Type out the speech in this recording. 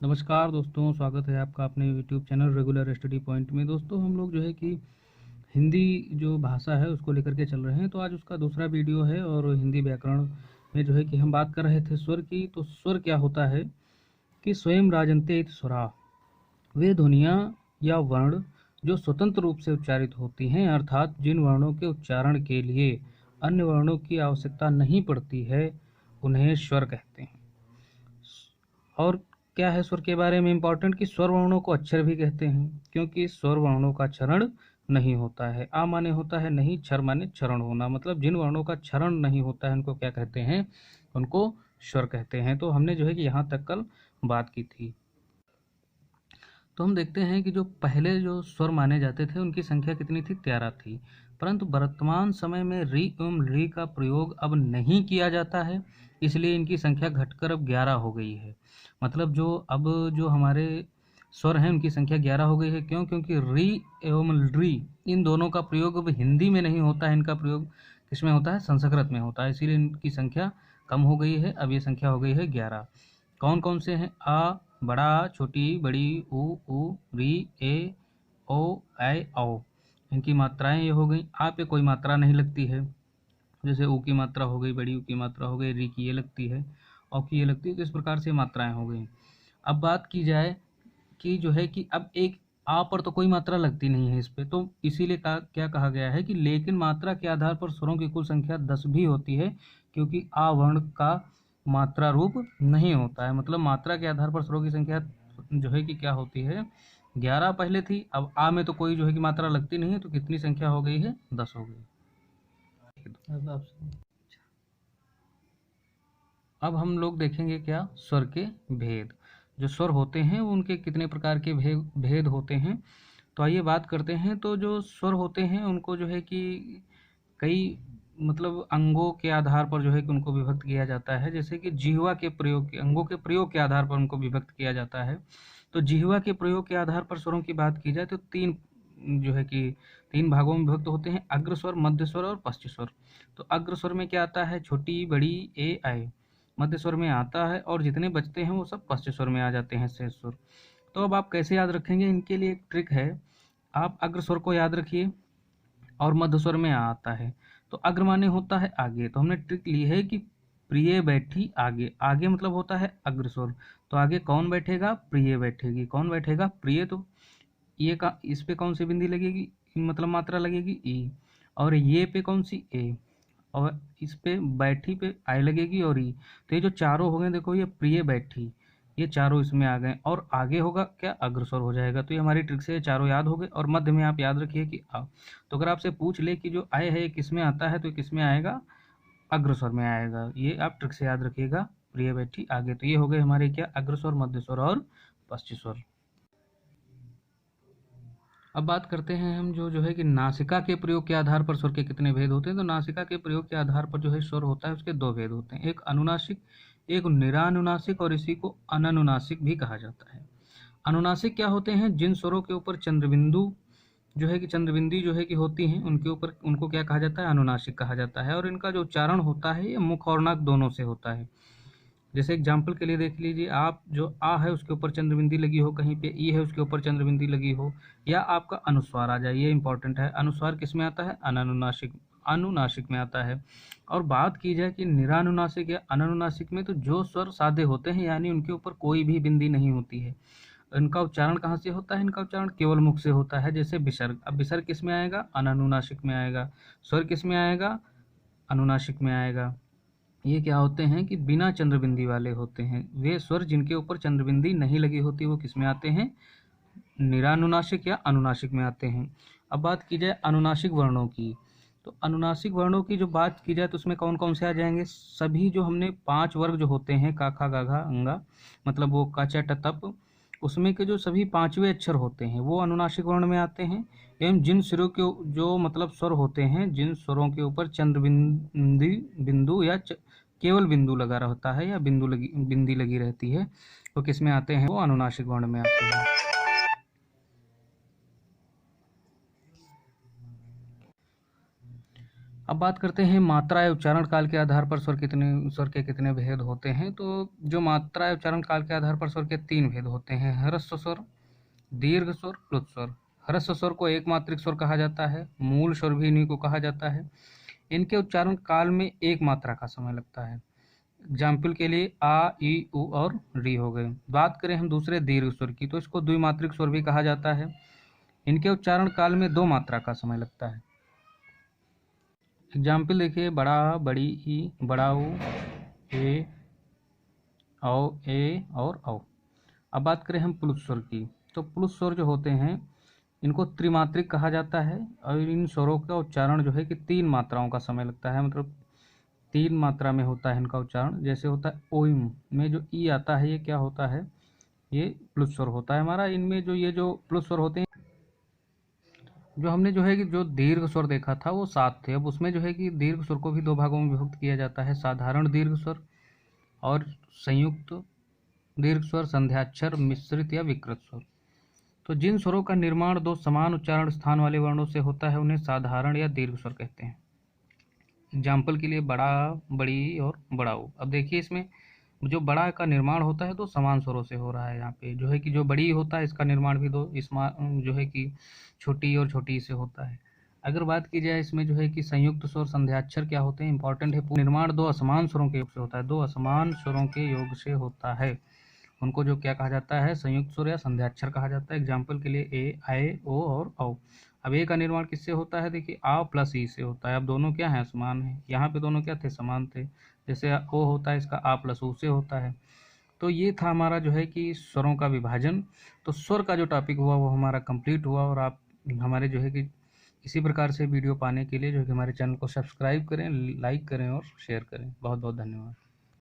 नमस्कार दोस्तों, स्वागत है आपका अपने YouTube channel regular study point में। दोस्तों, हम लोग जो है कि हिंदी जो भाषा है उसको लेकर के चल रहे हैं। तो आज उसका दूसरा वीडियो है और हिंदी व्याकरण में जो है कि हम बात कर रहे थे स्वर की। तो स्वर क्या होता है कि स्वयं राजन्ते इति स्वरा, वे ध्वनियाँ या वर्ण जो स्वतंत्र रूप से उच्चारित होती हैं, अर्थात जिन वर्णों के उच्चारण के लिए अन्य वर्णों की आवश्यकता नहीं पड़ती है, उन्हें स्वर कहते हैं। और क्या है स्वर के बारे में इम्पोर्टेंट कि स्वर वर्णों को अक्षर भी कहते हैं, क्योंकि स्वर वर्णों का क्षरण नहीं होता है। आ माने होता है नहीं, क्षर माने क्षरण होना, मतलब जिन वर्णों का क्षरण नहीं होता है उनको क्या कहते हैं, उनको स्वर कहते हैं। तो हमने जो है कि यहाँ तक कल बात की थी। तो हम देखते हैं कि जो पहले जो स्वर माने जाते थे उनकी संख्या कितनी थी, 13 थी। परंतु वर्तमान समय में री एवं री का प्रयोग अब नहीं किया जाता है, इसलिए इनकी संख्या घटकर अब 11 हो गई है। मतलब जो हमारे स्वर हैं उनकी संख्या 11 हो गई है। क्यों? क्योंकि री एवं री इन दोनों का प्रयोग अब हिंदी में नहीं होता है, इनका प्रयोग किसमें होता है, संस्कृत में होता है, इसीलिए इनकी संख्या कम हो गई है। अब ये संख्या हो गई है 11। कौन कौन से हैं? आ, बड़ा, छोटी, बड़ी, उ, री, ए, ओ, ऐ, औ। इनकी मात्राएं ये हो गई। आ पे कोई मात्रा नहीं लगती है, जैसे ऊ की मात्रा हो गई, बड़ी ऊ की मात्रा हो गई, री की ये लगती है, औ की ये लगती है। तो इस प्रकार से मात्राएं हो गई। अब बात की जाए कि जो है कि अब एक आ पर तो कोई मात्रा लगती नहीं है इस पे, तो इसीलिए क्या कहा गया है कि लेकिन मात्रा के आधार पर स्वरों की कुल संख्या 10 भी होती है, क्योंकि आ वर्ण का मात्रा रूप नहीं होता है। मतलब मात्रा के आधार पर स्वरों की संख्या जो है कि क्या होती है, 11 पहले थी, अब आ में तो कोई जो है कि मात्रा लगती नहीं है, तो कितनी संख्या हो गई है, 10 हो गई। अब हम लोग देखेंगे क्या, स्वर के भेद। जो स्वर होते हैं वो उनके कितने प्रकार के भेद होते हैं, तो आइए बात करते हैं। तो जो स्वर होते हैं उनको जो है कि कई मतलब अंगों के आधार पर जो है कि उनको विभक्त किया जाता है। जैसे कि जिह्वा के प्रयोग, अंगों के प्रयोग के आधार पर उनको विभक्त किया जाता है। तो जिह्वा के प्रयोग के आधार पर स्वरों की बात की जाए तो तीन जो है कि तीन भागों में विभक्त होते हैं, अग्र स्वर, मध्य स्वर और पश्च स्वर। तो अग्र स्वर में क्या आता है, छोटी, बड़ी, ए, आए। मध्य स्वर में आता है और जितने बचते हैं वो सब पश्च स्वर में आ जाते हैं, शेष स्वर। तो अब आप कैसे याद रखेंगे, इनके लिए एक ट्रिक है। आप अग्र स्वर को याद रखिए और मध्य स्वर में आता है, तो अग्र माने होता है आगे। तो हमने ट्रिक ली है कि प्रिय बैठी आगे, आगे मतलब होता है अग्र स्वर। तो आगे कौन बैठेगा, प्रिय बैठेगी। कौन बैठेगा, प्रिय। तो ये का इस पे कौन सी बिंदी लगेगी, मतलब मात्रा लगेगी ई। और ये पे कौन सी, ए। और इस पे बैठी पे आई लगेगी और ई। तो ये जो चारों हो गए, देखो ये प्रिय बैठी, ये चारों इसमें आ गए, और आगे होगा क्या, अग्रसर हो जाएगा। तो ये हमारी ट्रिक से ये चारों याद हो गए। और मध्य में आप याद रखिए कि आ। तो अगर आपसे पूछ ले कि जो आय है ये किस में आता है, तो किस में आएगा, अग्रस्वर में आएगा। ये आप ट्रिक से याद रखिएगा, प्रिय बैठी आगे। तो ये हो गए हमारे क्या, अग्रस्वर, मध्य स्वर और पश्च स्वर। अब बात करते हैं हम जो है कि नासिका के प्रयोग के आधार पर स्वर के कितने भेद होते हैं। तो नासिका के प्रयोग के आधार पर जो है स्वर होता है उसके दो भेद होते हैं, एक अनुनासिक, एक निरानुनासिक, और इसी को अननुनासिक भी कहा जाता है। अनुनासिक क्या होते हैं, जिन स्वरों के ऊपर चंद्रबिंदु जो है कि चंद्रबिंदी जो है कि होती हैं, उनके ऊपर उनको क्या कहा जाता है, अनुनासिक कहा जाता है। और इनका जो उच्चारण होता है ये मुख और नाक दोनों से होता है। जैसे एग्जाम्पल के लिए देख लीजिए, आप जो आ है उसके ऊपर चंद्रबिंदी लगी हो, कहीं पे ई है उसके ऊपर चंद्रबिंदी लगी हो, या आपका अनुस्वार आ जाए, ये इंपॉर्टेंट है। अनुस्वार किस में आता है, अनुनासिक, अनुनासिक में आता है। और बात की जाए कि निरानुनासिक या अनुनासिक में, तो जो स्वर सादे होते हैं, यानी उनके ऊपर कोई भी बिंदी नहीं होती है, इनका उच्चारण कहाँ से होता है, इनका उच्चारण केवल मुख से होता है। जैसे विसर्ग, अब विसर्ग किस में आएगा, अनुनासिक में आएगा। स्वर किस में आएगा, अनुनासिक में आएगा। ये क्या होते हैं कि बिना चंद्रबिंदी वाले होते हैं। वे स्वर जिनके ऊपर चंद्रबिंदी नहीं लगी होती वो किस में आते हैं, निरानुनासिक या अनुनासिक में आते हैं। अब बात की जाए अनुनासिक वर्णों की, तो अनुनासिक वर्णों की जो बात की जाए तो उसमें कौन कौन से आ जाएंगे, सभी जो हमने 5 वर्ग जो होते हैं, का, खा, गा, घा, अंगा, मतलब वो का, च, ट, तप, उसमें के जो सभी 5वें अक्षर होते हैं वो अनुनासिक वर्ण में आते हैं। एवं जिन स्वरों के जो मतलब स्वर होते हैं, जिन स्वरों के ऊपर चंद्रबिंदी बिंदु या केवल बिंदु लगा रहता है या बिंदी लगी रहती है, वो किस में आते हैं, वो अनुनासिक वर्ण में आते हैं। अब बात करते हैं मात्रा या उच्चारण काल के आधार पर स्वर के कितने भेद होते हैं। तो जो मात्रा या उच्चारण काल के आधार पर स्वर के 3 भेद होते हैं, ह्रस्व स्वर, दीर्घ स्वर, प्लुत स्वर। ह्रस्व स्वर को एक मात्रिक स्वर कहा जाता है, मूल स्वर भी इन्हीं को कहा जाता है। इनके उच्चारण काल में एक मात्रा का समय लगता है। एग्जाम्पल के लिए आ, ई, उ और री हो गए। बात करें हम दूसरे दीर्घ स्वर की, तो इसको द्विमात्रिक स्वर भी कहा जाता है। इनके उच्चारण काल में 2 मात्रा का समय लगता है। एग्जाम्पल देखिए, बड़ा, बड़ी, ई, बड़ाऊ, ए, औ, ए और औ। अब बात करें हम प्लुत स्वर की, तो प्लुत स्वर जो होते हैं इनको त्रिमात्रिक कहा जाता है और इन स्वरों का उच्चारण जो है कि 3 मात्राओं का समय लगता है, मतलब 3 मात्रा में होता है इनका उच्चारण। जैसे होता है ओइम में जो ई आता है, ये क्या होता है, ये प्लुत स्वर होता है हमारा। इनमें जो प्लुत स्वर होते हैं, जो हमने जो है कि जो दीर्घ स्वर देखा था वो 7 थे। अब उसमें जो है कि दीर्घ स्वर को भी 2 भागों में विभक्त किया जाता है, साधारण दीर्घ स्वर और संयुक्त दीर्घ स्वर, संध्याक्षर, मिश्रित या विकृत स्वर। तो जिन स्वरों का निर्माण 2 समान उच्चारण स्थान वाले वर्णों से होता है उन्हें साधारण या दीर्घ स्वर कहते हैं। एग्जाम्पल के लिए बड़ा, बड़ी और बड़ाऊ। अब देखिए इसमें जो बड़ा का निर्माण होता है 2 समान स्वरों से हो रहा है। यहाँ पे जो है कि जो बड़ी होता है इसका निर्माण भी 2 जो है कि छोटी और छोटी से होता है। अगर बात की जाए इसमें जो है कि संयुक्त स्वर, संध्याक्षर क्या होते हैं, इंपॉर्टेंट है। निर्माण 2 असमान स्वरों के योग से होता है, 2 असमान स्वरों के योग से होता है। उनको जो क्या कहा जाता है, संयुक्त स्वर या संध्याक्षर कहा जाता है। एग्जाम्पल के लिए ए, आए, ओ और औ। अब ए का निर्माण किससे होता है, देखिए आ प्लस ई से होता है। अब दोनों क्या हैं, समान है। यहाँ पे दोनों क्या थे, समान थे। जैसे ओ होता है इसका आ प्लस ऊ से होता है। तो ये था हमारा जो है कि स्वरों का विभाजन। तो स्वर का जो टॉपिक हुआ वो हमारा कंप्लीट हुआ। और आप हमारे जो है कि इसी प्रकार से वीडियो पाने के लिए जो है कि हमारे चैनल को सब्सक्राइब करें, लाइक करें और शेयर करें। बहुत बहुत धन्यवाद।